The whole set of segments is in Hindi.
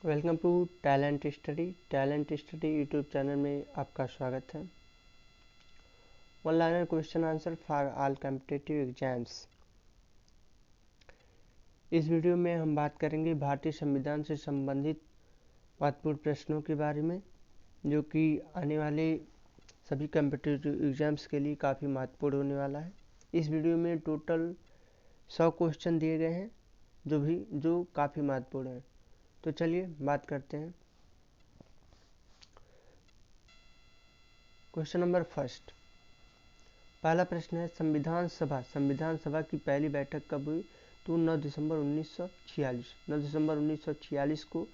Welcome to talent study YouTube channel में आपका स्वागत है। One liner question answer for all competitive exams. इस वीडियो में हम बात करेंगे भारतीय संविधान से संबंधित महत्वपूर्ण प्रश्नों के बारे में, जो कि आने वाले सभी कॉम्पिटिटिव एग्जाम्स के लिए काफ़ी महत्वपूर्ण होने वाला है। इस वीडियो में टोटल 100 क्वेश्चन दिए गए हैं जो काफ़ी महत्वपूर्ण है। तो चलिए बात करते हैं। क्वेश्चन नंबर फर्स्ट, पहला प्रश्न है संविधान सभा की पहली बैठक कब हुई? तो 9 दिसंबर 1946 को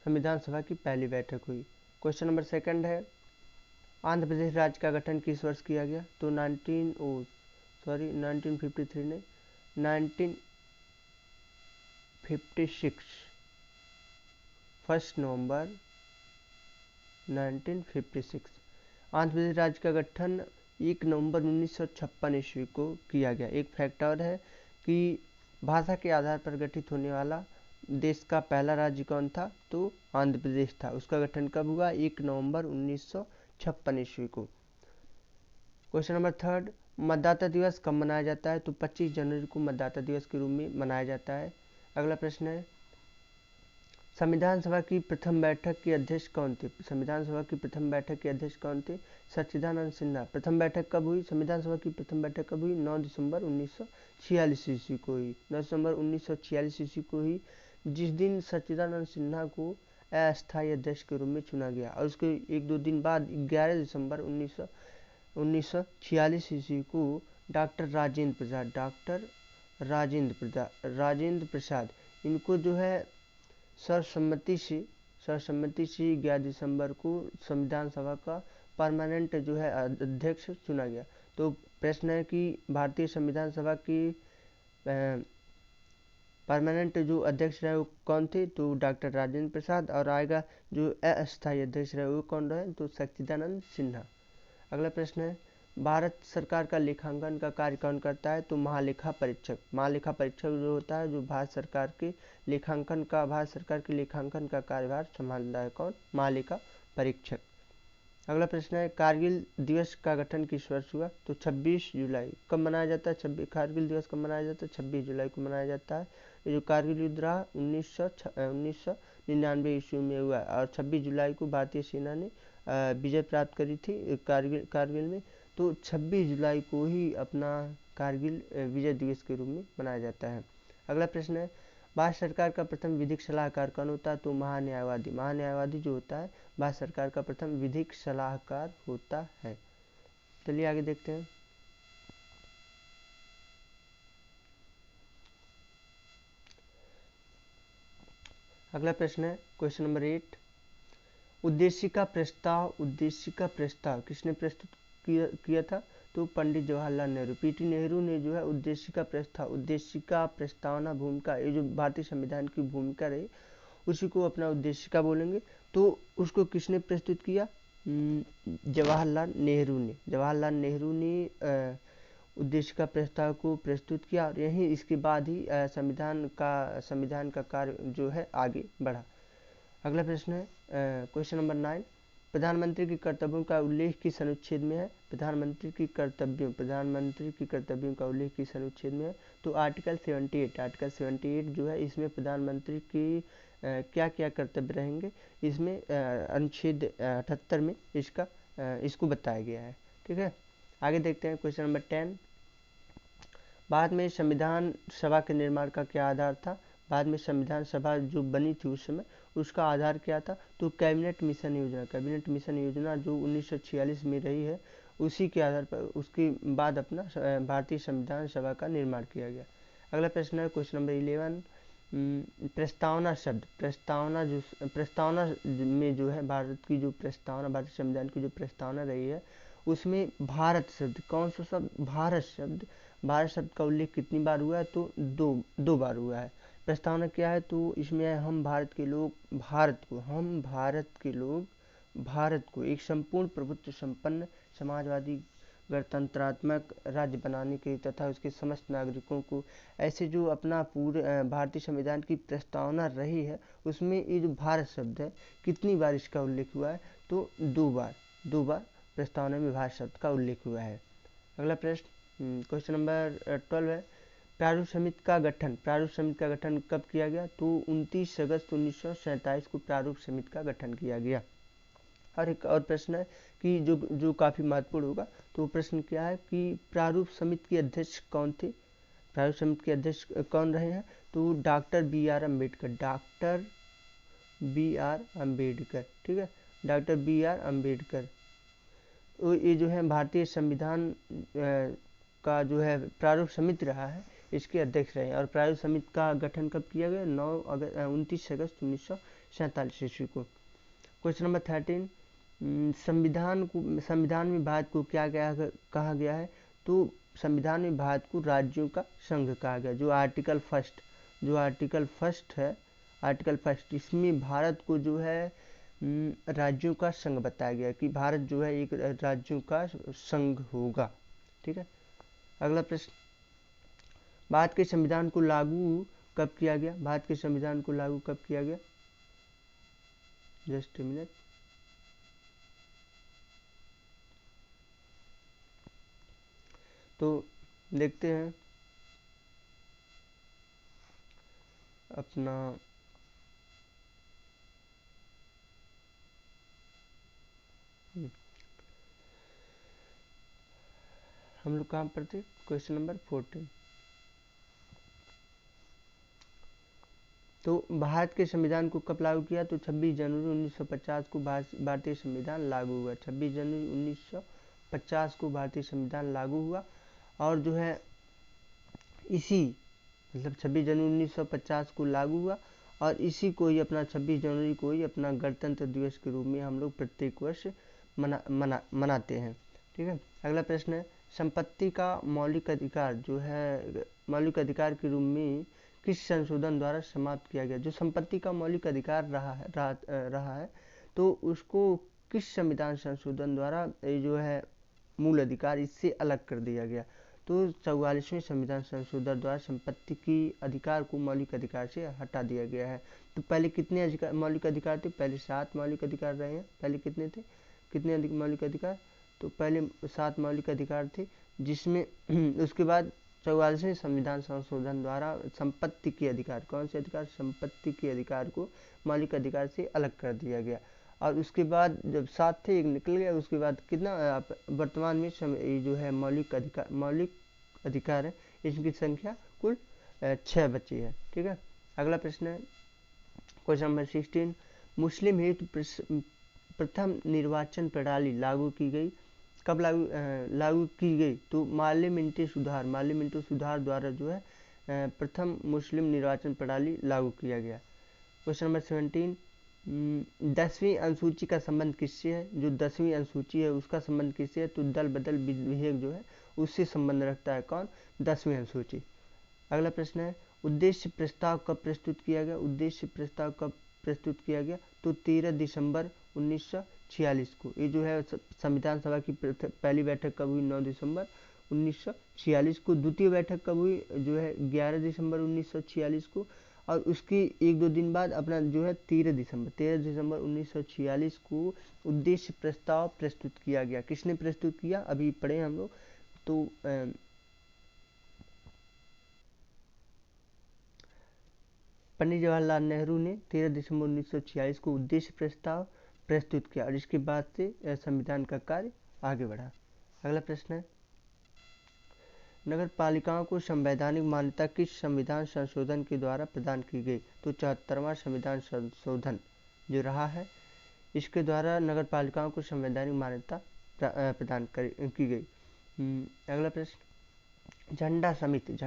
संविधान सभा की पहली बैठक हुई। क्वेश्चन नंबर सेकंड है आंध्र प्रदेश राज्य का गठन किस वर्ष किया गया? तो 1956 नहीं, 1956, 1 नवंबर 1956। आंध्र प्रदेश राज्य का गठन 1 नवंबर 1956 ईस्वी को किया गया। एक फैक्ट और है कि भाषा के आधार पर गठित होने वाला देश का पहला राज्य कौन था? तो आंध्र प्रदेश था। उसका गठन कब हुआ? 1 नवंबर 1956 ईस्वी को। क्वेश्चन नंबर थर्ड, मतदाता दिवस कब मनाया जाता है? तो 25 जनवरी को मतदाता दिवस के रूप में मनाया जाता है। अगला प्रश्न है संविधान सभा की प्रथम बैठक के अध्यक्ष कौन थे? संविधान सभा की प्रथम बैठक के अध्यक्ष कौन थे? सच्चिदानंद सिन्हा। प्रथम बैठक कब हुई? संविधान सभा की प्रथम बैठक कब हुई? 9 दिसंबर 1946 ईस्वी को हुई। 9 दिसंबर 1946 ईस्वी को हुई, जिस दिन सच्चिदानंद सिन्हा को अस्थायी अध्यक्ष के रूप में चुना गया। और उसके एक दो दिन बाद 11 दिसंबर 1946 ईस्वी को डॉक्टर राजेंद्र प्रसाद इनको जो है सर्वसम्मति से 11 दिसंबर को संविधान सभा का परमानेंट जो है अध्यक्ष चुना गया। तो प्रश्न है कि भारतीय संविधान सभा की परमानेंट जो अध्यक्ष रहे वो कौन थे? तो डॉक्टर राजेंद्र प्रसाद। और आएगा जो अस्थायी अध्यक्ष रहे वो कौन रहे? तो सच्चिदानंद सिन्हा। अगला प्रश्न है भारत सरकार का लेखांकन का कार्य कौन करता है? तो महालेखा परीक्षक जो होता है, जो भारत सरकार के लेखांकन का कार्यभार संभालता है। कौन? महालेखा परीक्षक। अगला प्रश्न है कारगिल दिवस का गठन किस वर्ष हुआ? तो 26 जुलाई। कब मनाया जाता है? कारगिल दिवस कब मनाया जाता है? 26 जुलाई को मनाया जाता है। ये जो कारगिल युद्ध रहा 1999 ईस्वी में हुआ और 26 जुलाई को भारतीय सेना ने विजय प्राप्त करी थी कारगिल में। तो 26 जुलाई को ही अपना कारगिल विजय दिवस के रूप में मनाया जाता है। अगला प्रश्न है भारत सरकार का प्रथम विधिक सलाहकार कौन होता है? तो महान्यायवादी जो होता है भारत सरकार का प्रथम विधिक सलाहकार होता है। चलिए आगे देखते हैं। अगला प्रश्न है क्वेश्चन नंबर 8, उद्देश्य का प्रस्ताव किसने प्रस्तुत किया था? तो पंडित जवाहरलाल नेहरू। पीटी नेहरू ने जो है उद्देश्य का प्रस्तावना भूमिका, ये जो भारतीय संविधान की भूमिका रही उसी को अपना उद्देश्य का बोलेंगे। तो उसको किसने प्रस्तुत किया? जवाहरलाल नेहरू ने उद्देश्य का प्रस्ताव को प्रस्तुत किया और यही इसके बाद ही संविधान का कार्य जो है आगे बढ़ा। अगला प्रश्न है क्वेश्चन नंबर 9, प्रधानमंत्री के कर्तव्यों का उल्लेख किस अनुच्छेद में है? प्रधानमंत्री की कर्तव्यों का उल्लेख किस अनुच्छेद में है? तो आर्टिकल 78 जो है इसमें प्रधानमंत्री की क्या क्या कर्तव्य रहेंगे, इसमें अनुच्छेद 78 में इसको बताया गया है। ठीक है, आगे देखते हैं क्वेश्चन नंबर 10, बाद में संविधान सभा के निर्माण का क्या आधार था? बाद में संविधान सभा जो बनी थी उस समय उसका आधार क्या था? तो कैबिनेट मिशन योजना जो 1946 में रही है उसी के आधार पर उसके बाद अपना भारतीय संविधान सभा का निर्माण किया गया। अगला प्रश्न है क्वेश्चन नंबर 11, प्रस्तावना में जो है भारतीय संविधान की जो प्रस्तावना रही है उसमें भारत शब्द, कौन सा शब्द? भारत शब्द का उल्लेख कितनी बार हुआ है? तो दो बार हुआ है। प्रस्तावना क्या है? तो इसमें हम भारत के लोग भारत को एक संपूर्ण प्रभुत्व संपन्न समाजवादी गणतंत्रात्मक राज्य बनाने के तथा उसके समस्त नागरिकों को ऐसे जो अपना पूरे भारतीय संविधान की प्रस्तावना रही है उसमें ये जो भारत शब्द है कितनी बार इसका उल्लेख हुआ है, तो 2 बार प्रस्तावना में भारत शब्द का उल्लेख हुआ है। अगला प्रश्न क्वेश्चन नंबर 12 है, प्रारूप समिति का गठन कब किया गया, तो 29 अगस्त 1947 को प्रारूप समिति का गठन किया गया। और एक और प्रश्न है कि जो काफ़ी महत्वपूर्ण होगा, तो प्रश्न क्या है कि प्रारूप समिति के अध्यक्ष कौन थे, प्रारूप समिति के अध्यक्ष कौन रहे हैं, तो डॉक्टर बी आर अम्बेडकर, ठीक है, डॉक्टर बी आर अम्बेडकर। तो ये जो है भारतीय संविधान का जो है प्रारूप समिति रहा है, इसके अध्यक्ष रहे। और प्रारूप समिति का गठन कब किया गया, 29 अगस्त 1947 ईस्वी को। क्वेश्चन नंबर 13, संविधान में भारत को क्या कहा गया है, तो संविधान में भारत को राज्यों का संघ कहा गया। जो आर्टिकल फर्स्ट इसमें भारत को जो है राज्यों का संघ बताया गया कि भारत जो है एक राज्यों का संघ होगा, ठीक है। अगला प्रश्न, भारत के संविधान को लागू कब किया गया, जस्ट ए मिनट। तो देखते हैं अपना हम लोग कहाँ पर थे, क्वेश्चन नंबर 14। तो भारत के संविधान को कब लागू किया, तो 26 जनवरी 1950 को भारतीय संविधान लागू हुआ। 26 जनवरी 1950 को भारतीय संविधान लागू हुआ। और जो है इसी 26 जनवरी 1950 को लागू हुआ और इसी को ही अपना 26 जनवरी को ही अपना गणतंत्र दिवस के रूप में हम लोग प्रत्येक वर्ष मनाते हैं, ठीक है। अगला प्रश्न है, संपत्ति का मौलिक अधिकार के रूप में किस संशोधन द्वारा समाप्त किया गया। जो संपत्ति का मौलिक अधिकार रहा है तो उसको किस संविधान संशोधन द्वारा जो है मूल अधिकार इससे अलग कर दिया गया, तो 44वें संविधान संशोधन द्वारा संपत्ति की अधिकार को मौलिक अधिकार से हटा दिया गया है। तो पहले कितने मौलिक अधिकार थे, पहले 7 मौलिक अधिकार रहे हैं। पहले कितने थे, मौलिक अधिकार, तो पहले 7 मौलिक अधिकार थे, जिसमें उसके बाद 44वें संविधान संशोधन द्वारा संपत्ति के अधिकार, कौन से अधिकार, संपत्ति के अधिकार को मौलिक अधिकार से अलग कर दिया गया। और उसके बाद जब 7 थे एक निकल गया, उसके बाद कितना वर्तमान में जो है मौलिक अधिकार है इनकी संख्या कुल 6 बची है, ठीक है। अगला प्रश्न है क्वेश्चन नंबर 16, मुस्लिम हेतु प्रथम निर्वाचन प्रणाली लागू की गई, कब लागू की गई, तो मार्लियामेंटी सुधार द्वारा जो है प्रथम मुस्लिम निर्वाचन प्रणाली लागू किया गया। क्वेश्चन नंबर 17, 10वीं अनुसूची का संबंध किससे है, जो 10वीं अनुसूची है उसका संबंध किससे है, तो दल बदल विधेयक जो है उससे संबंध रखता है, कौन, 10वीं अनुसूची। अगला प्रश्न है, उद्देश्य प्रस्ताव कब प्रस्तुत किया गया, तो 13 दिसंबर 1946 को। ये जो है संविधान सभा की पहली बैठक कब हुई, 9 दिसंबर 1946 को। द्वितीय बैठक कब हुई, जो है 11 दिसंबर 1946 को। और उसके 1-2 दिन बाद अपना जो है 13 दिसंबर 1946 को उद्देश्य प्रस्ताव प्रस्तुत किया गया। किसने प्रस्तुत किया, अभी पढ़े हम लोग, तो पंडित जवाहरलाल नेहरू ने 13 दिसंबर 1946 को उद्देश्य प्रस्ताव प्रस्तुत किया और इसके बाद से संविधान का कार्य आगे बढ़ा। अगला प्रश्न है, नगर पालिकाओं को संवैधानिक मान्यता किस संविधान संशोधन के द्वारा प्रदान की गई, तो 74वां संविधान संशोधन जो रहा है इसके द्वारा नगर पालिकाओं को संवैधानिक मान्यता प्रदान की गई। अगला प्रश्न, झंडा समिति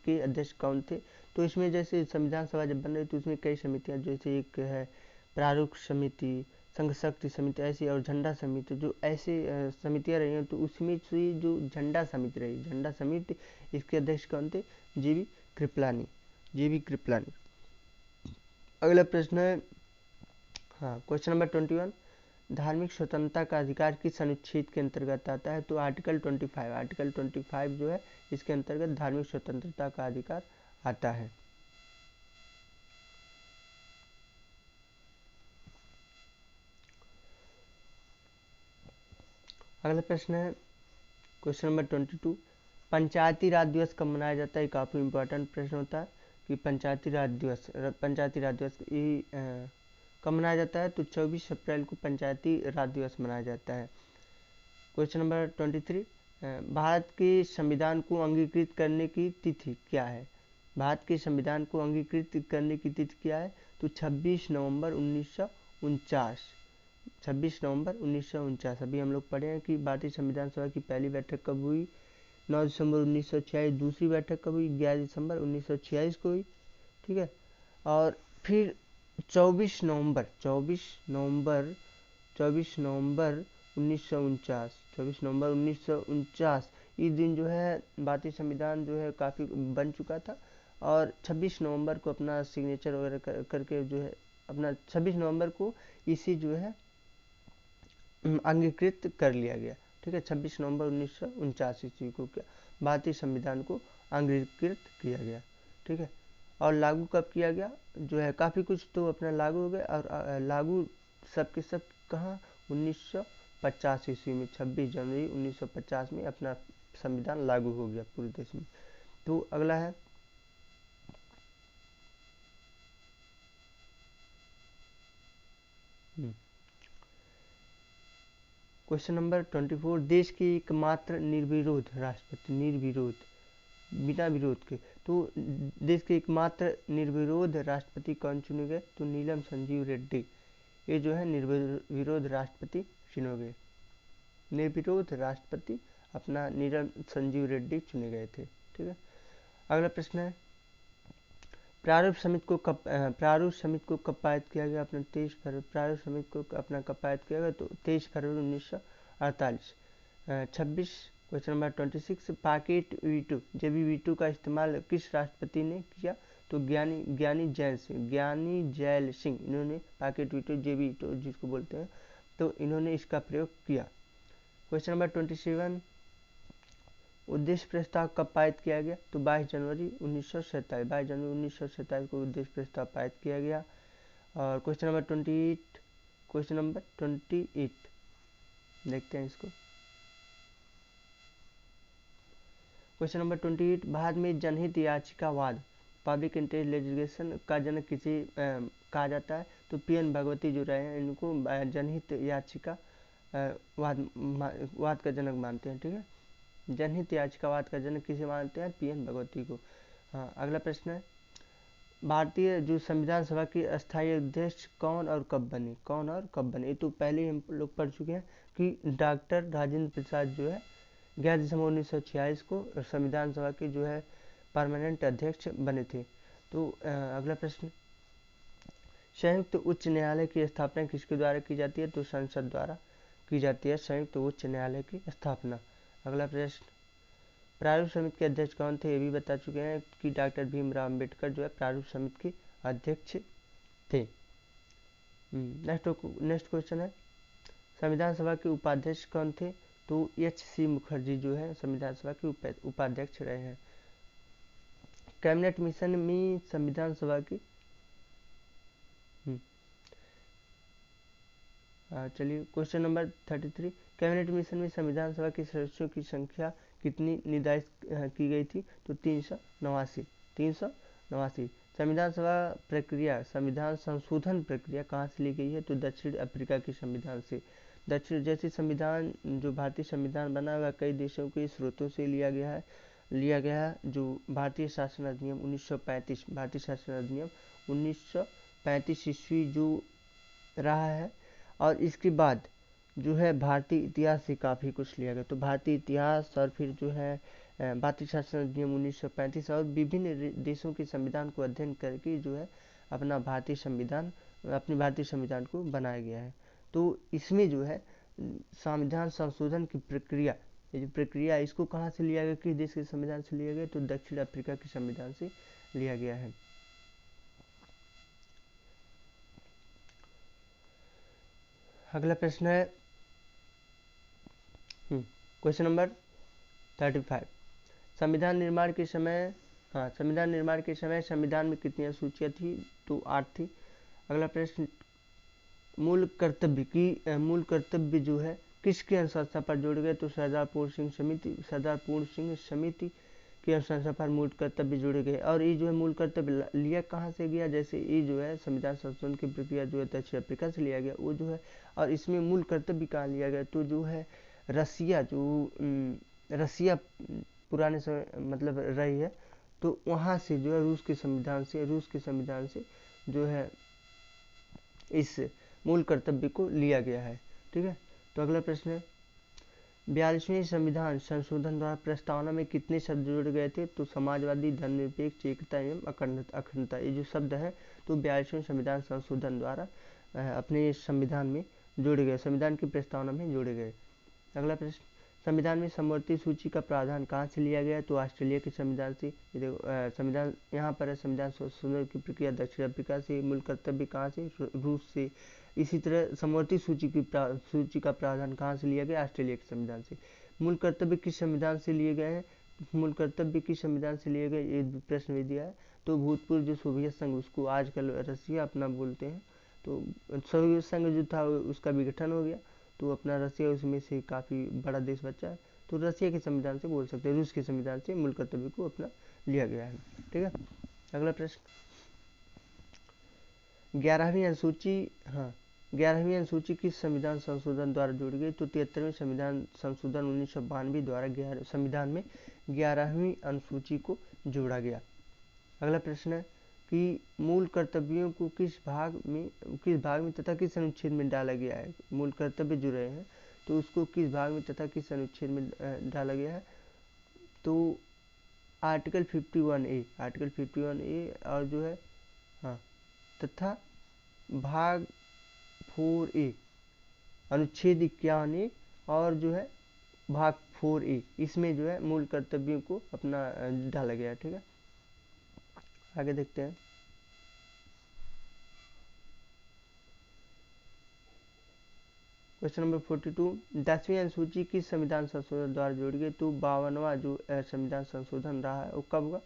के अध्यक्ष कौन थे, तो इसमें जैसे संविधान सभा जब बन रही तो उसमें कई समितियां, जैसे एक है प्रारूप समिति, संघ शक्ति समिति, ऐसी और झंडा समिति, जो ऐसे समितियां रही हैं, तो उसमें से जो झंडा समिति इसके अध्यक्ष कौन थे, जी.वी. कृपलानी। अगला प्रश्न है, हाँ, क्वेश्चन नंबर 21, धार्मिक स्वतंत्रता का अधिकार किस अनुच्छेद के अंतर्गत आता है? तो आर्टिकल 25 जो है इसके अंतर्गत धार्मिक स्वतंत्रता का अधिकार आता है। अगला प्रश्न है क्वेश्चन नंबर 22, पंचायती राज दिवस कब मनाया जाता है? काफ़ी इंपॉर्टेंट प्रश्न होता है कि पंचायती राज दिवस कब मनाया जाता है? तो 24 अप्रैल को पंचायती राज दिवस मनाया जाता है। क्वेश्चन नंबर 23, भारत के संविधान को अंगीकृत करने की तिथि क्या है? भारत के संविधान को अंगीकृत करने की तिथि क्या है? तो 26 नवंबर 1949। 26 नवंबर 1949 अभी हम लोग पढ़े हैं कि भारतीय संविधान सभा की पहली बैठक कब हुई? 9 दिसंबर 1946। दूसरी बैठक कब हुई? 11 दिसंबर 1946 को हुई। ठीक है, और फिर 24 नवंबर 1949 इस दिन जो है भारतीय संविधान जो है काफ़ी बन चुका था, और 26 नवंबर को अपना सिग्नेचर वगैरह करके जो है अपना 26 नवंबर को इसी जो है अंगीकृत कर लिया गया। ठीक है, 26 नवंबर 1949 ईस्वी को क्या भारतीय संविधान को अंगीकृत किया गया। ठीक है, और लागू कब किया गया? जो है काफ़ी कुछ तो अपना लागू हो गया, और लागू सब के सब कहाँ? 1950 ईस्वी में 26 जनवरी 1950 में अपना संविधान लागू हो गया पूरे देश में। तो अगला है क्वेश्चन नंबर 24, देश के एकमात्र निर्विरोध राष्ट्रपति, बिना विरोध के, तो देश के एकमात्र निर्विरोध राष्ट्रपति कौन चुने गए? तो नीलम संजीव रेड्डी, ये जो है निर्विरोध राष्ट्रपति चुने गए। निर्विरोध राष्ट्रपति अपना नीलम संजीव रेड्डी चुने गए थे। ठीक है, अगला प्रश्न है प्रारूप समिति को कब पारित किया गया? अपना 23 फरवरी। प्रारूप समिति को अपना कब पारित किया गया? तो 23 फरवरी 1948। 26 question number 26, pocket veto veto का इस्तेमाल किस राष्ट्रपति ने किया? तो ज्ञानी जैल सिंह, इन्होंने पॉकेट वीटो जिसको बोलते हैं, तो इन्होंने इसका प्रयोग किया। क्वेश्चन नंबर 27, उद्देश्य प्रस्ताव कब पारित किया गया? तो 22 जनवरी 1947 को उद्देश्य प्रस्ताव पारित किया गया। और क्वेश्चन नंबर 28 देखते हैं इसको। क्वेश्चन नंबर 28, भारत में जनहित याचिकावाद पब्लिक इंटरेस्ट लिटिगेशन का जनक किसे कहा जाता है? तो PN भगवती जो रहे हैं इनको जनहित याचिका वाद का जनक मानते हैं। ठीक है, जनहित याचिकावाद का जनक किसे मानते हैं? PN भगवती को। हाँ, अगला प्रश्न है भारतीय जो संविधान सभा की अस्थायी अध्यक्ष कौन और कब बने? ये तो पहले हम लोग पढ़ चुके हैं कि डॉक्टर राजेंद्र प्रसाद जो है 11 दिसंबर 1946 को संविधान सभा के जो है परमानेंट अध्यक्ष बने थे। तो अगला प्रश्न, संयुक्त उच्च न्यायालय की स्थापना किसके द्वारा की जाती है? तो संसद द्वारा की जाती है संयुक्त उच्च न्यायालय की स्थापना। अगला प्रश्न, प्रारूप समिति के अध्यक्ष कौन थे? ये भी बता चुके हैं कि डॉक्टर भीमराव अंबेडकर जो है प्रारूप समिति के अध्यक्ष थे। नेक्स्ट क्वेश्चन है संविधान सभा के उपाध्यक्ष कौन थे? तो HC मुखर्जी जो है संविधान सभा के उपाध्यक्ष रहे हैं। कैबिनेट मिशन में संविधान सभा की चलिए क्वेश्चन नंबर 33, कैबिनेट मिशन में संविधान सभा के सदस्यों की संख्या कितनी निर्धारित की गई थी? तो 389। संविधान संशोधन प्रक्रिया कहाँ से ली गई है? तो दक्षिण अफ्रीका के संविधान से। जैसे संविधान जो भारतीय संविधान बना हुआ कई देशों के स्रोतों से लिया गया है। जो भारतीय शासन अधिनियम 1935 ईस्वी जो रहा है, और इसके बाद जो है भारतीय इतिहास से काफ़ी कुछ लिया गया। तो भारतीय इतिहास और फिर जो है भारतीय शासन अधिनियम 1935 और विभिन्न देशों के संविधान को अध्ययन करके जो है अपनी भारतीय संविधान को बनाया गया है। तो इसमें जो है संविधान संशोधन की प्रक्रिया, ये जो प्रक्रिया इसको कहाँ से लिया गया, किस देश के संविधान से लिया गया? तो दक्षिण अफ्रीका के संविधान से लिया गया है। अगला प्रश्न है क्वेश्चन नंबर 35। संविधान निर्माण के समय संविधान में कितनी अनुसूचियाँ थी? तो 8 थी। अगला प्रश्न, मूल कर्तव्य जो है किसकी अनुशंसा पर जोड़े गए? तो सरदार पूर्ण सिंह समिति की अनुशंसा पर मूल कर्तव्य जोड़े गए। और ये जो है मूल कर्तव्य लिया कहाँ से गया? जैसे ये जो है संविधान संशोधन की प्रक्रिया जो है दक्षिण अफ्रीका से लिया गया वो जो है, और इसमें मूल कर्तव्य कहाँ लिया गया? तो जो है रसिया पुराने समय मतलब रही है, तो वहाँ से जो है रूस के संविधान से जो है इस मूल कर्तव्य को लिया गया है। ठीक है, तो अगला प्रश्न है 42वें संविधान संशोधन द्वारा प्रस्तावना में कितने शब्द जोड़े गए थे? तो समाजवादी, धर्मनिरपेक्ष, एकता एवं अखंडता, ये जो शब्द है तो 42वें संविधान संशोधन द्वारा अपने संविधान में जोड़े गए, संविधान की प्रस्तावना में जोड़े गए। अगला प्रश्न, संविधान में समवर्ती सूची का प्रावधान कहाँ से लिया गया? तो ऑस्ट्रेलिया के संविधान से। संविधान यहाँ पर है संविधान संशोधन की प्रक्रिया दक्षिण अफ्रीका से। मूल कर्तव्य कहाँ से? रूस से। इसी तरह समवर्ती सूची का प्रावधान कहाँ से लिया गया? ऑस्ट्रेलिया के संविधान से। मूल कर्तव्य किस संविधान से लिए गए हैं? ये प्रश्न भी दिया है। तो भूतपूर्व जो सोवियत संघ, उसको आजकल रसिया अपना बोलते हैं, तो सोवियत संघ जो था उसका विघटन हो गया, तो अपना रसिया उसमें से काफ़ी बड़ा देश बचा है, तो रसिया के संविधान से बोल सकते हैं, रूस के संविधान से मूल कर्तव्य को अपना लिया गया है। ठीक है, अगला प्रश्न 11वीं अनुसूची किस संविधान संशोधन द्वारा जोड़ी गई? तो 73वें संविधान संशोधन 1992 द्वारा संविधान में 11वीं अनुसूची को जोड़ा गया। अगला प्रश्न है कि मूल कर्तव्यों को किस भाग में तथा किस अनुच्छेद में डाला गया है? मूल कर्तव्य जो रहे हैं तो उसको किस भाग में तथा किस अनुच्छेद में डाला गया है? तो आर्टिकल 51A और जो है तथा भाग 4A, अनुच्छेद 51A और जो है भाग 4A, इसमें जो है मूल कर्तव्यों को अपना डाला गया है। ठीक है, आगे देखते हैं। क्वेश्चन नंबर 42, 10वीं अनुसूची किस संविधान संशोधन द्वारा जोड़ी गई? तो 52वां जो संविधान संशोधन रहा है वो कब हुआ?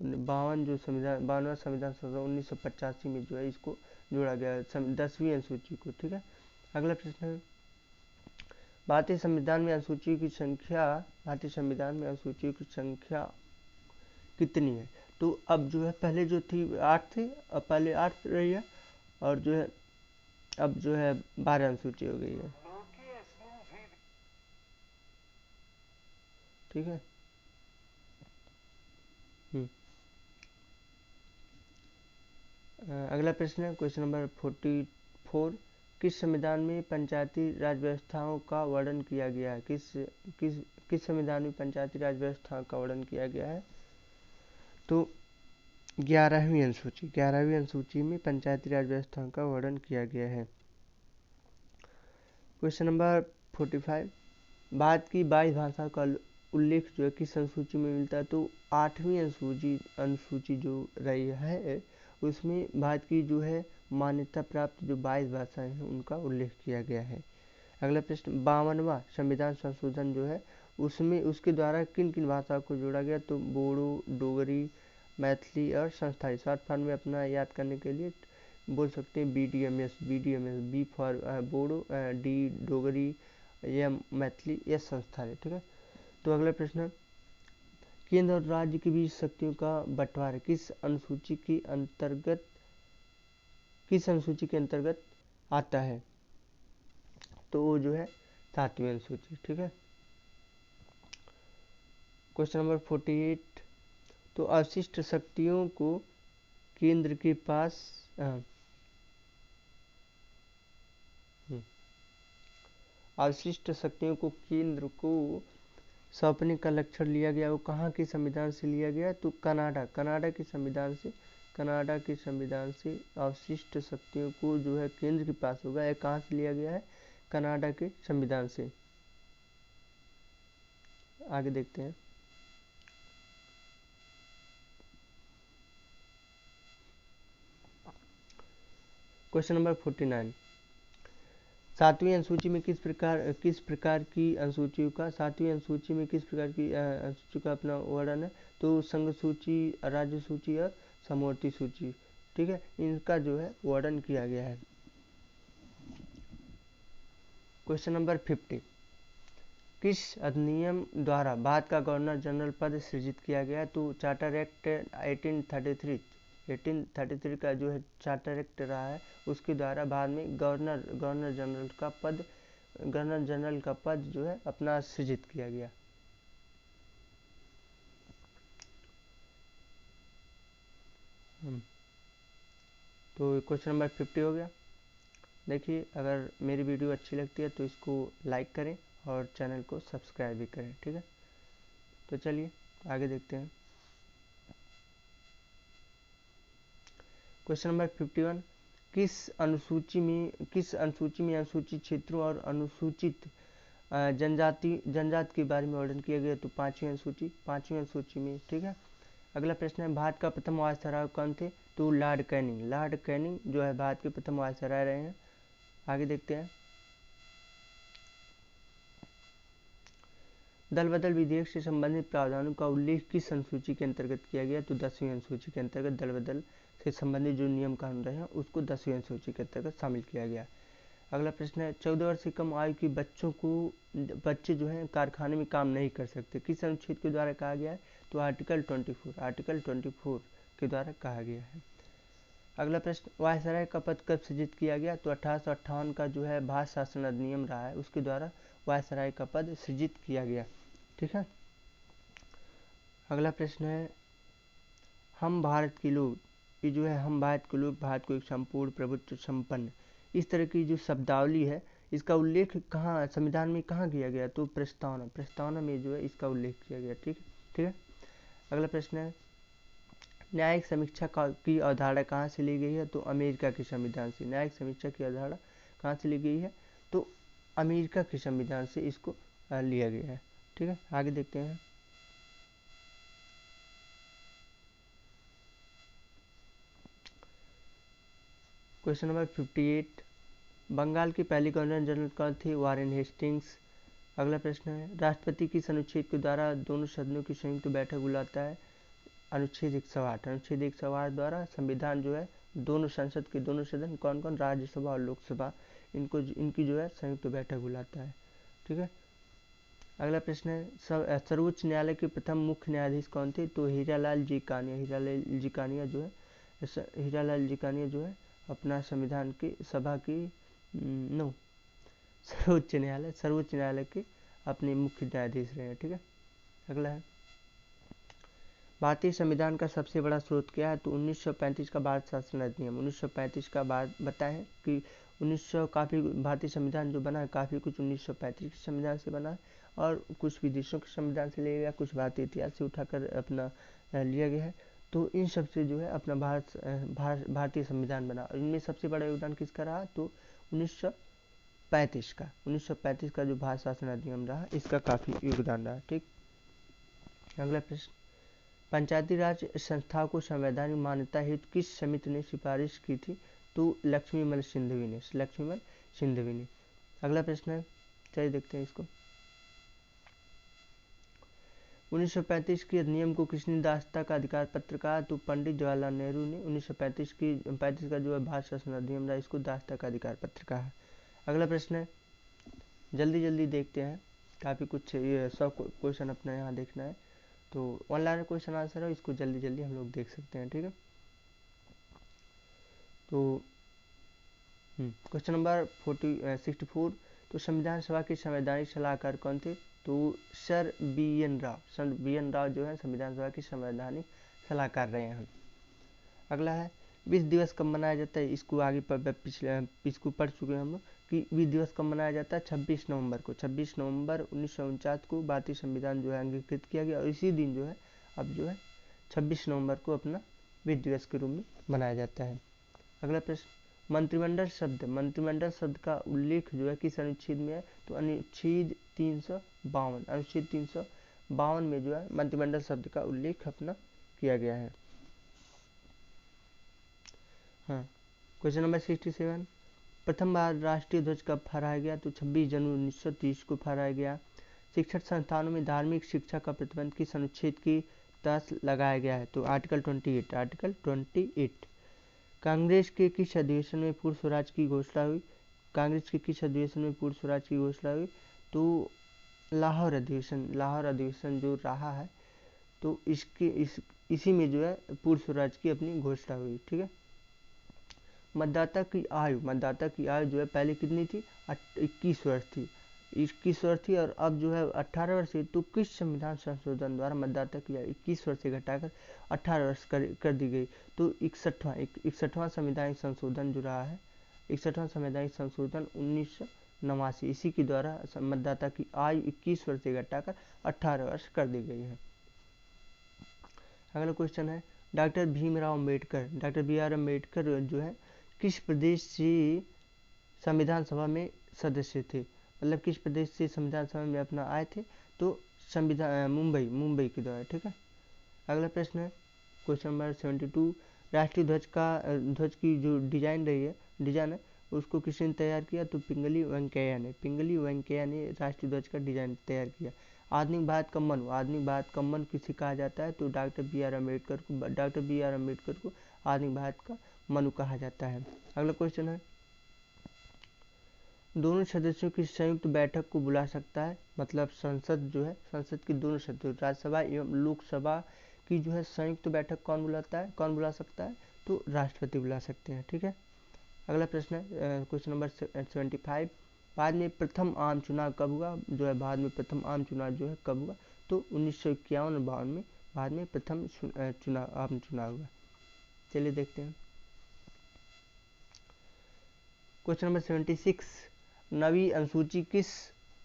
बावनवा संविधान संशोधन 1985 में जो है इसको जोड़ा गया 10वीं अनुसूची को। ठीक है, अगला प्रश्न है भारतीय संविधान में अनुसूचियों की संख्या कितनी है? तो अब जो है पहले जो थी 8 थी, अब पहले 8 रही है, और जो है अब जो है 12 अनुसूची हो गई है। ठीक है, अगला प्रश्न है क्वेश्चन नंबर 44, किस संविधान में पंचायती राज व्यवस्थाओं का वर्णन किया गया है? किस संविधान में पंचायती राज व्यवस्थाओं का वर्णन किया गया है? तो 11वीं अनुसूची में पंचायती राज व्यवस्थाओं का वर्णन किया गया है। क्वेश्चन नंबर 45, भारत की 22 भाषाओं का उल्लेख जो है किस अनुसूची में मिलता है? तो 8वीं अनुसूची जो रही है उसमें भारत की जो है मान्यता प्राप्त जो 22 भाषाएं हैं उनका उल्लेख किया गया है। अगला प्रश्न 52वां संविधान संशोधन जो है उसमें उसके द्वारा किन किन भाषाओं को जोड़ा गया? तो बोडो, डोगरी, मैथिली और संस्थाई। शॉर्ट फॉर्म में अपना याद करने के लिए बोल सकते हैं BDMS, B for Bodo, D Dogri, M Maithili, S Santhali. ठीक है, तो अगला प्रश्न है केंद्र और राज्य के बीच शक्तियों का बंटवारा किस अनुसूची के अंतर्गत आता है? तो वो जो है 7वीं अनुसूची। ठीक है, क्वेश्चन नंबर 48, तो अवशिष्ट शक्तियों को केंद्र के पास अवशिष्ट शक्तियों को केंद्र को सौंपने का लक्षण लिया गया, वो कहाँ के संविधान से लिया गया? तो कनाडा के संविधान से अवशिष्ट शक्तियों को जो है केंद्र के पास होगा। यह कहाँ से लिया गया है? कनाडा के संविधान से। आगे देखते हैं क्वेश्चन नंबर 49, सातवीं अनुसूची में किस प्रकार की अनुसूचियों का सातवीं अनुसूची में किस प्रकार की अनुसूची का अपना वर्णन है? तो संघ सूची, राज्य सूची और समवर्ती सूची, ठीक है, इनका जो है वर्णन किया गया है। क्वेश्चन नंबर 50, किस अधिनियम द्वारा भारत का गवर्नर जनरल पद सृजित किया गया? तो चार्टर एक्ट 1833 का जो है चार्टर एक्ट रहा है, उसके द्वारा भारत में गवर्नर जनरल का पद जो है अपना सृजित किया गया। तो क्वेश्चन नंबर 50 हो गया। देखिए, अगर मेरी वीडियो अच्छी लगती है तो इसको लाइक करें और चैनल को सब्सक्राइब भी करें, ठीक है। तो चलिए आगे देखते हैं। क्वेश्चन नंबर 51, किस अनुसूची में अनुसूचित क्षेत्रों और अनुसूचित जनजाति के बारे में वर्णन किया गया? तो पांचवी अनुसूची में, ठीक है। अगला प्रश्न है, भारत का प्रथम वायसराय कौन थे? तो लॉर्ड कैनिंग जो है भारत के प्रथम वायसराय रहे हैं। आगे देखते हैं। दल बदल विधेयक से संबंधित प्रावधानों का उल्लेख किस अनुसूची के अंतर्गत किया गया? तो 10वीं अनुसूची के अंतर्गत दल बदल से संबंधित जो नियम कानून रहे हैं उसको 10वीं अनुसूची के अंतर्गत शामिल किया गया। अगला प्रश्न है, 14 वर्ष से कम आयु के बच्चे जो हैं कारखाने में काम नहीं कर सकते, किस अनुच्छेद के द्वारा कहा गया है? तो आर्टिकल 24 के द्वारा कहा गया है। अगला प्रश्न, वायसराय का पद कब सृजित किया गया? तो 1858 का जो है भारत शासन अधिनियम रहा है, उसके द्वारा वायसराय का पद सृजित किया गया, ठीक है। अगला प्रश्न है, हम भारत के लोग, ये जो है हम भारत के लोग, भारत को एक संपूर्ण प्रभुत्व संपन्न, इस तरह की जो शब्दावली है इसका उल्लेख कहाँ संविधान में कहाँ किया गया? तो प्रस्तावना में जो है इसका उल्लेख किया गया, ठीक है। अगला प्रश्न है, न्यायिक समीक्षा की अवधारणा कहाँ से ली गई है? तो अमेरिका के संविधान से। न्यायिक समीक्षा की अवधारणा कहाँ से ली गई है? तो अमेरिका के संविधान से इसको लिया गया है, ठीक है। आगे देखते हैं। क्वेश्चन नंबर 58, बंगाल के पहले गवर्नर जनरल कौन थे? Warren Hastings. अगला प्रश्न है, राष्ट्रपति किस अनुच्छेद के द्वारा दोनों सदनों की संयुक्त बैठक बुलाता है? अनुच्छेद 108 द्वारा संविधान जो है दोनों संसद के दोनों सदन कौन कौन, राज्यसभा और लोकसभा, इनकी जो है संयुक्त बैठक बुलाता है, ठीक है। अगला प्रश्न है, सर्वोच्च न्यायालय के प्रथम मुख्य न्यायाधीश कौन थे? तो हीरालाल जी कानिया जो है अपना संविधान की सभा की सर्वोच्च न्यायालय के अपने मुख्य न्यायाधीश रहे हैं, ठीक है। अगला है, भारतीय संविधान का सबसे बड़ा स्रोत क्या है? तो 1935 का भारत शासन अधिनियम। 1935 का बात बताएं कि 1900 काफ़ी भारतीय संविधान जो बना है काफ़ी कुछ 1935 के संविधान से बना है और कुछ विदेशों के संविधान से लिया गया, कुछ भारतीय इतिहास से उठाकर अपना लिया गया है। तो इन सब से जो है अपना भारतीय संविधान बना। इनमें सबसे बड़ा योगदान किसका रहा? तो 1935 का जो भारत शासन अधिनियम रहा इसका काफ़ी योगदान रहा, ठीक। अगला प्रश्न, पंचायती राज संस्थाओं को संवैधानिक मान्यता हेतु किस समिति ने सिफारिश की थी? तो लक्ष्मीमल सिंघवी ने। अगला प्रश्न है, चलिए देखते हैं इसको। 1935 के अधिनियम को किसने दासता का अधिकार पत्र कहा? तो पंडित जवाहरलाल नेहरू ने 1935 का जो है भारत शासन अधिनियम रहा इसको दासता का अधिकार पत्र कहा। अगला प्रश्न है, जल्दी देखते हैं, काफ़ी कुछ ये 100 क्वेश्चन अपना यहाँ देखना है, तो ऑनलाइन क्वेश्चन आंसर है, इसको जल्दी हम लोग देख सकते हैं, ठीक है। तो क्वेश्चन नंबर 64, तो संविधान सभा के संवैधानिक सलाहकार कौन थे? तो सर बी एन राव जो है संविधान सभा के संवैधानिक सलाहकार रहे हैं। अगला है, विश्व दिवस कब मनाया जाता है? इसको आगे इसको पढ़ चुके हैं हम लोग कि विश्व दिवस कब मनाया जाता है? 26 नवंबर 1949 को भारतीय संविधान जो है अंगीकृत किया गया और इसी दिन जो है अब जो है 26 नवंबर को अपना विश्व दिवस के रूप में मनाया जाता है। अगला प्रश्न, मंत्रिमंडल शब्द का उल्लेख जो है किस अनुच्छेद में है? तो अनुच्छेद 352 में जो है मंत्रिमंडल शब्द का उल्लेख अपना किया गया है। हाँ, क्वेश्चन नंबर 67, प्रथम बार राष्ट्रीय ध्वज कब फहराया गया? तो 26 जनवरी 1930 को फहराया गया। शिक्षण संस्थानों में धार्मिक शिक्षा का प्रतिबंध किस अनुच्छेद की तहत लगाया गया है? तो आर्टिकल 28। आर्टिकल 28। कांग्रेस के किस अधिवेशन में पूर्ण स्वराज की घोषणा हुई? कांग्रेस के किस अधिवेशन में पूर्ण स्वराज की घोषणा हुई? तो लाहौर अधिवेशन जो रहा है, तो इसी में जो है पूर्ण स्वराज की अपनी घोषणा हुई। ठीक है। मतदाता की आयु जो है पहले कितनी थी? 21 वर्ष थी। 21 वर्ष थी और अब जो है 18 वर्ष है। तो किस संविधान संशोधन द्वारा मतदाता की आयु 21 वर्ष से घटाकर 18 वर्ष कर दी गई? तो 61वां संवैधानिक संशोधन जो रहा है, 61वां संवैधानिक संशोधन 1989, इसी के द्वारा मतदाता की आयु 21 वर्ष से घटाकर 18 वर्ष कर दी गई है। अगला क्वेश्चन है, डॉक्टर भीमराव अम्बेडकर जो है किस प्रदेश से संविधान सभा में सदस्य थे? मतलब किस प्रदेश से संविधान सभा में अपना आए थे? तो मुंबई के द्वारा। ठीक है। अगला प्रश्न है क्वेश्चन नंबर 72, राष्ट्रीय ध्वज की जो डिजाइन है उसको किसने तैयार किया? तो पिंगली वेंकैया ने राष्ट्रीय ध्वज का डिजाइन तैयार किया। आधुनिक भारत का मनु किसे कहा जाता है? तो डॉक्टर बी आर अम्बेडकर को आधुनिक भारत का मनु कहा जाता है। अगला क्वेश्चन है, दोनों सदस्यों की संयुक्त बैठक को बुला सकता है? मतलब संसद की दोनों सदस्यों, राज्यसभा एवं लोकसभा की जो है संयुक्त बैठक कौन बुला सकता है? तो राष्ट्रपति बुला सकते हैं। ठीक है। अगला प्रश्न है क्वेश्चन नंबर 75, बाद में प्रथम आम चुनाव कब हुआ? जो है बाद में प्रथम आम चुनाव जो है कब हुआ? तो 1951 और 52 में बाद में प्रथम आम चुनाव हुआ। चलिए देखते हैं क्वेश्चन नंबर 76, नवी अनुसूची किस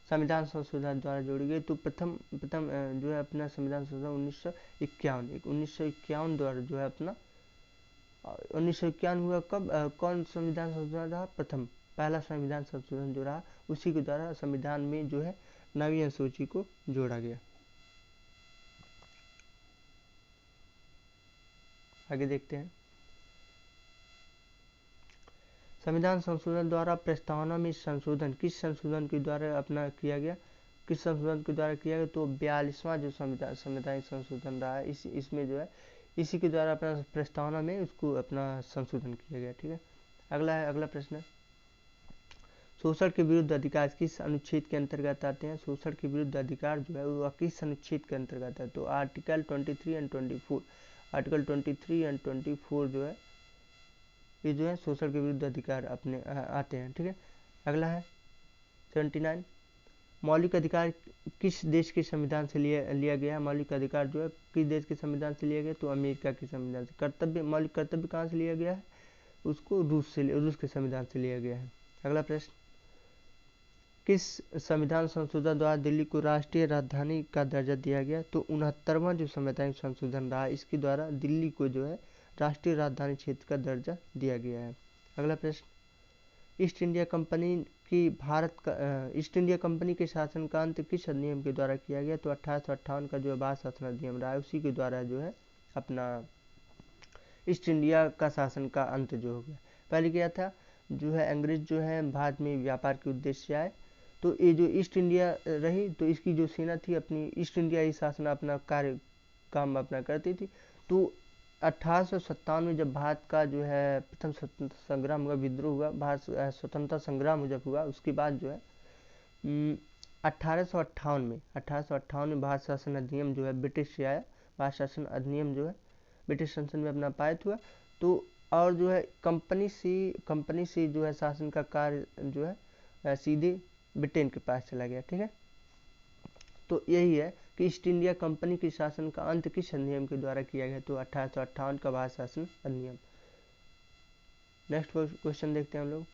संविधान संशोधन द्वारा जोड़ी गई? तो प्रथम जो है अपना संविधान संशोधन 1951 द्वारा जो है अपना 1951 हुआ। कब कौन संविधान संशोधन रहा? पहला संविधान संशोधन जो रहा उसी के द्वारा संविधान में जो है नवी अनुसूची को जोड़ा गया। आगे देखते हैं, संविधान संशोधन द्वारा प्रस्तावना में संशोधन किस संशोधन के द्वारा अपना किया गया? तो 42वां जो संवैधानिक संशोधन रहा है, इसमें जो है इसी के द्वारा अपना प्रस्तावना में उसको अपना संशोधन किया गया। ठीक है। अगला प्रश्न है, शोषण के विरुद्ध अधिकार किस अनुच्छेद के अंतर्गत आते हैं? शोषण के विरुद्ध अधिकार जो है वो किस अनुच्छेद के अंतर्गत है? तो आर्टिकल 23 एंड 24। आर्टिकल 23 एंड 24 जो है ये जो है शोषण के विरुद्ध अधिकार अपने आते हैं। ठीक है। अगला है 79, मौलिक अधिकार किस देश के संविधान से लिया गया? मौलिक अधिकार जो है किस देश के संविधान से लिया गया? तो अमेरिका के संविधान से। मौलिक कर्तव्य कहाँ से लिया गया है? उसको रूस के संविधान से लिया गया है। अगला प्रश्न, किस संविधान संशोधन द्वारा दिल्ली को राष्ट्रीय राजधानी का दर्जा दिया गया? तो 69वां जो संवैधानिक संशोधन रहा इसके द्वारा दिल्ली को जो है राष्ट्रीय राजधानी क्षेत्र का दर्जा दिया गया है। अगला प्रश्न, ईस्ट इंडिया कंपनी के शासन का अंत किस अधिनियम के द्वारा किया गया? तो 1858 का जो भारत शासन अधिनियम रहा है उसी के द्वारा जो है अपना ईस्ट इंडिया का शासन का अंत जो हो गया। पहले क्या था, जो है अंग्रेज जो है भारत में व्यापार के उद्देश्य से आए, तो ये जो ईस्ट इंडिया रही तो इसकी जो सेना थी अपनी ईस्ट इंडिया ही शासन अपना काम अपना करती थी। तो 1857 में जब भारत का जो है प्रथम स्वतंत्रता संग्राम हुआ, विद्रोह हुआ, भारत स्वतंत्रता संग्राम जब हुआ उसके बाद जो है 1858 में भारत शासन अधिनियम जो है ब्रिटिश से आया। भारत शासन अधिनियम जो है ब्रिटिश संसद में अपना पारित हुआ। तो और जो है कंपनी से जो है शासन का कार्य जो है सीधे ब्रिटेन के पास चला गया। ठीक है। तो यही है कि ईस्ट इंडिया कंपनी के शासन का अंत किस अधिनियम के द्वारा किया गया? तो 1858 का भारत शासन अधिनियम। नेक्स्ट क्वेश्चन देखते हैं हम लोग।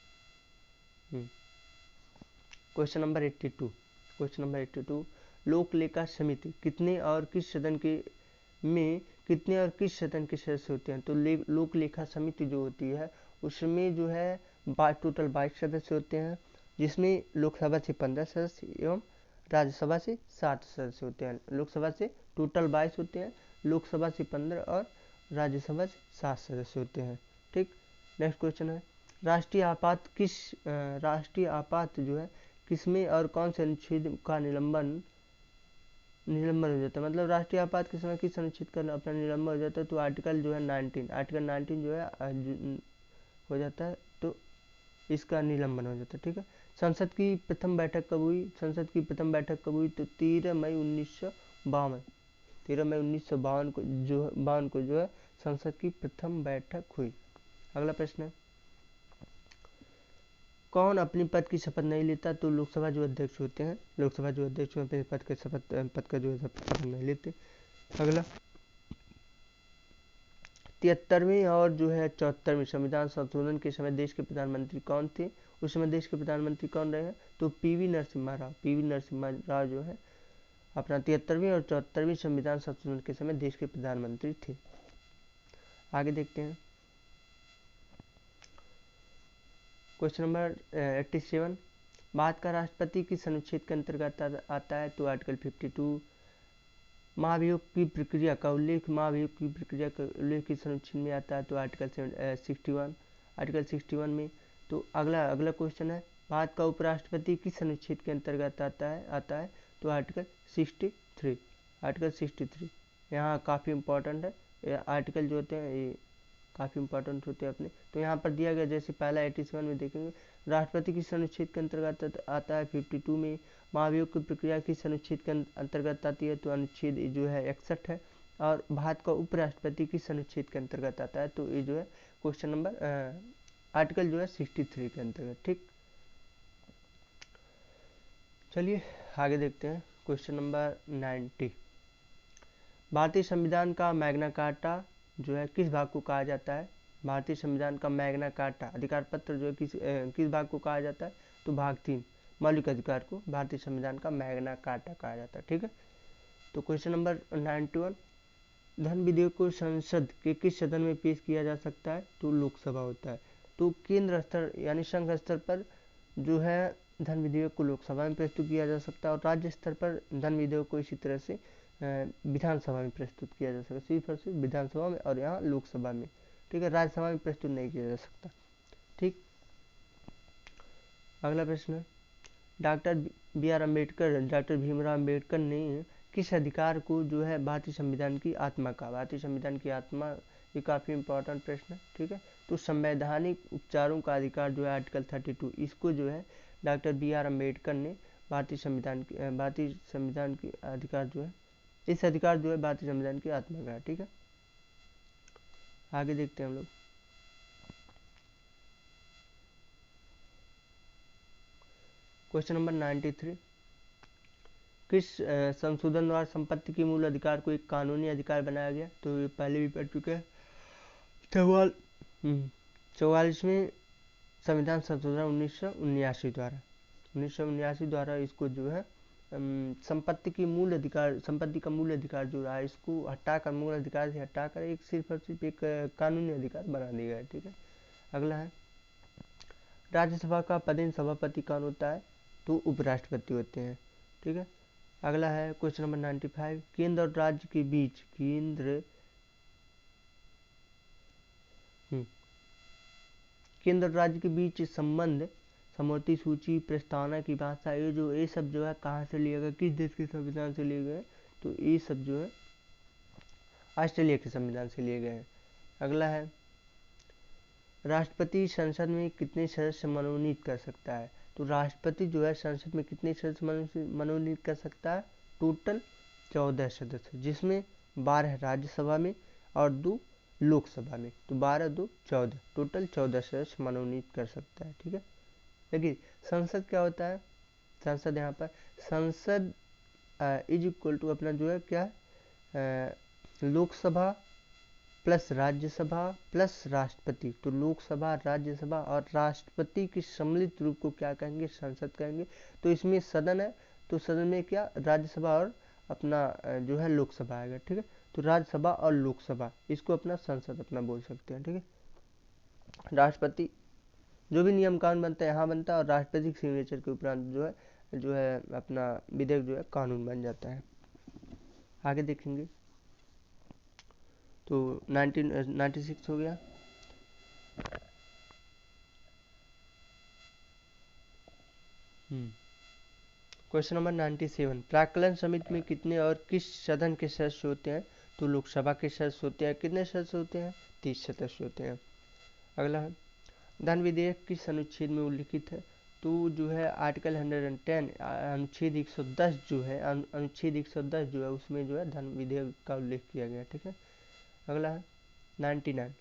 क्वेश्चन नंबर 82, लोक लेखा समिति कितने और किस सदन के सदस्य होते हैं? तो लोक लेखा समिति जो होती है उसमें जो है टोटल 22 सदस्य होते हैं, जिसमें लोकसभा से 15 सदस्य एवं राज्यसभा से 7 सदस्य होते हैं। लोकसभा से टोटल 22 होते हैं, लोकसभा से 15 और राज्यसभा से 7 सदस्य होते हैं। ठीक। नेक्स्ट क्वेश्चन है राष्ट्रीय आपात जो है किसमें और कौन से अनुच्छेद का निलंबन हो जाता है, मतलब राष्ट्रीय आपात के समय किस अनुच्छेद का अपना निलंबन हो जाता है, तो आर्टिकल जो है 19, आर्टिकल 19 जो है हो जाता है, तो इसका निलंबन हो जाता है। ठीक है। संसद की प्रथम बैठक कब हुई, तो 13 मई 1952, 13 मई 1952 को जो है संसद की प्रथम बैठक हुई। अगला प्रश्न है, कौन अपनी पद की शपथ नहीं लेता, तो लोकसभा जो अध्यक्ष होते हैं, अपने पद का जो है शपथ नहीं लेते। अगला, 73वें और जो है 74वें संविधान संशोधन के समय देश के प्रधानमंत्री कौन थे, उस समय देश के प्रधानमंत्री कौन रहे हैं, तो पीवी नरसिम्हा राव जो है अपना 73वें और 74वें संविधान संशोधन के समय देश के प्रधानमंत्री थे। आगे देखते हैं, क्वेश्चन नंबर 87, भारत का राष्ट्रपति किस अनुच्छेद के अंतर्गत आता है, तो आर्टिकल 52। महाभियोग की प्रक्रिया का उल्लेख किस अनुच्छेद में आता है, तो आर्टिकल 61 में। तो अगला क्वेश्चन है, भारत का उपराष्ट्रपति किस अनुच्छेद के अंतर्गत आता है, तो आर्टिकल 63। यहाँ काफ़ी इंपॉर्टेंट है, आर्टिकल जो होते हैं ये काफ़ी इंपॉर्टेंट होते हैं अपने। तो यहाँ पर दिया गया, जैसे पहला 87 में देखेंगे, राष्ट्रपति किस अनुच्छेद के अंतर्गत आता है, 52 में। महाभियोग की प्रक्रिया किस अनुच्छेद के अंतर्गत आती है, तो अनुच्छेद जो है 61 है। और भारत का उपराष्ट्रपति किस अनुच्छेद के अंतर्गत आता है, तो ये जो है क्वेश्चन नंबर आर्टिकल जो है 63 के अंतर्गत। ठीक, चलिए आगे देखते हैं, क्वेश्चन नंबर 90, भारतीय संविधान का मैग्ना कार्टा जो है किस भाग को कहा जाता है, भारतीय संविधान का मैग्ना कार्टा अधिकार पत्र जो है किस भाग को कहा जाता है, तो भाग 3 मौलिक अधिकार को भारतीय संविधान का मैग्ना कार्टा कहा जाता है। ठीक है। तो क्वेश्चन नंबर 91, धन विधेयक को संसद के किस सदन में पेश किया जा सकता है, तो लोकसभा होता है। तो केंद्र स्तर यानी संघ स्तर पर जो है धन विधेयक को लोकसभा में प्रस्तुत किया जा सकता है, और राज्य स्तर पर धन विधेयक को इसी तरह से विधानसभा में प्रस्तुत किया जा सकता है, सिर्फ विधानसभा में और यहाँ लोकसभा में। ठीक है, राज्यसभा में प्रस्तुत नहीं किया जा सकता। ठीक, अगला प्रश्न, डॉक्टर भीमराव अम्बेडकर ने किस अधिकार को जो है भारतीय संविधान की आत्मा का, ये काफ़ी इंपॉर्टेंट प्रश्न है। ठीक है, तो संवैधानिक उपचारों का अधिकार जो है आर्टिकल 32, इसको जो है डॉक्टर BR अम्बेडकर ने भारतीय संविधान की अधिकार जो है, इस अधिकार जो है भारतीय संविधान की आत्मा का है। ठीक है, आगे देखते हैं हम लोग, क्वेश्चन नंबर 93, किस संशोधन द्वारा संपत्ति के मूल अधिकार को एक कानूनी अधिकार बनाया गया, तो ये पहले भी पढ़ चुके हैं। 44वें संविधान संशोधन 1979 द्वारा इसको जो है संपत्ति का मूल अधिकार जो रहा है, इसको हटाकर, मूल अधिकार से हटाकर एक सिर्फ एक कानूनी अधिकार बना दिया है। ठीक है, अगला है, राज्यसभा का पदेन सभापति कौन होता है, तो उपराष्ट्रपति होते हैं। ठीक है, अगला है क्वेश्चन नंबर 95, केंद्र और राज्य के बीच केंद्र और राज्य के बीच संबंध, समवर्ती सूची, प्रस्तावना की भाषा, ये सब जो है कहाँ से लिए गए, किस देश के संविधान से लिए गए, तो ये सब जो है ऑस्ट्रेलिया के संविधान से लिए गए हैं। अगला है, राष्ट्रपति संसद में कितने सदस्य मनोनीत कर सकता है, तो राष्ट्रपति जो है संसद में कितने सदस्य मनोनीत कर सकता है, टोटल 14 सदस्य, जिसमें 12 राज्यसभा में और 2 लोकसभा में, तो 12 2 14, टोटल 14 सदस्य मनोनीत कर सकता है। ठीक है, देखिए संसद क्या होता है, संसद यहाँ पर संसद इज इक्वल टू अपना जो है क्या है, लोकसभा प्लस राज्यसभा प्लस राष्ट्रपति, तो लोकसभा, राज्यसभा और राष्ट्रपति के सम्मिलित रूप को क्या कहेंगे, संसद कहेंगे। तो इसमें सदन है, तो सदन में क्या राज्यसभा और अपना जो है लोकसभा आएगा। ठीक है, तो राज्यसभा और लोकसभा, इसको अपना संसद अपना बोल सकते हैं। ठीक है, राष्ट्रपति जो भी नियम कानून बनता है यहाँ बनता है, और राष्ट्रपति के सिग्नेचर के उपरांत जो है अपना विधेयक जो है कानून बन जाता है। आगे देखेंगे, तो 1996 हो गया। क्वेश्चन नंबर 97, प्राक्कलन समिति में कितने और किस सदन के सदस्य होते हैं? तो लोकसभा के सदस्य होते हैं। कितने सदस्य होते हैं? 30 सदस्य होते हैं। अगला है, धन विधेयक किस अनुच्छेद में उल्लिखित है? तो जो है आर्टिकल 110 अनुच्छेद 110 जो है अनुच्छेद 110 जो है उसमें जो है धन विधेयक का उल्लेख किया गया। ठीक है। अगला है 99,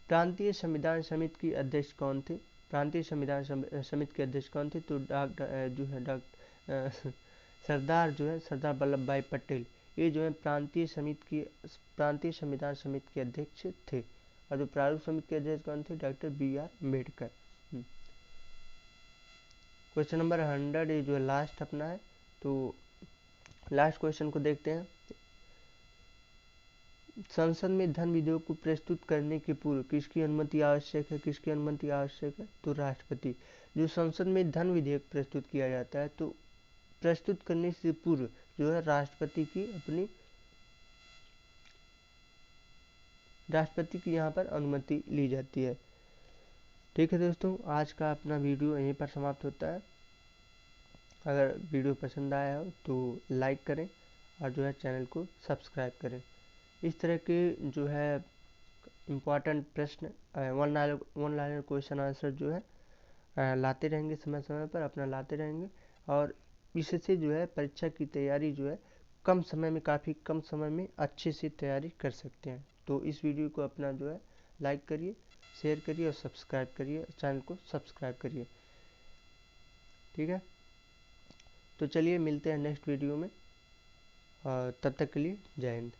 प्रांतीय संविधान समिति की अध्यक्ष कौन थे? प्रांतीय संविधान समिति के अध्यक्ष कौन थे? तो सरदार वल्लभ भाई पटेल, ये जो है प्रांतीय संविधान समिति के अध्यक्ष थे। और जो प्रारूप समिति के अध्यक्ष कौन थे? Doctor BR Ambedkar. Question number 100 ये जो है लास्ट अपना है, तो लास्ट क्वेश्चन को देखते हैं। संसद में धन विधेयक को प्रस्तुत करने के पूर्व किसकी अनुमति आवश्यक है? किसकी अनुमति आवश्यक है? तो राष्ट्रपति। जो संसद में धन विधेयक प्रस्तुत किया जाता है तो प्रस्तुत करने से पूर्व जो है राष्ट्रपति की यहाँ पर अनुमति ली जाती है। ठीक है दोस्तों, आज का अपना वीडियो यहीं पर समाप्त होता है। अगर वीडियो पसंद आया हो तो लाइक करें और जो है चैनल को सब्सक्राइब करें। इस तरह के जो है इम्पॉर्टेंट प्रश्न वन लाइनर क्वेश्चन आंसर जो है लाते रहेंगे, समय समय पर अपना लाते रहेंगे। और इससे जो है परीक्षा की तैयारी जो है काफ़ी कम समय में अच्छे से तैयारी कर सकते हैं। तो इस वीडियो को अपना जो है लाइक करिए, शेयर करिए और सब्सक्राइब करिए, चैनल को सब्सक्राइब करिए। ठीक है, तो चलिए मिलते हैं नेक्स्ट वीडियो में, और तब तक के लिए जय हिंद।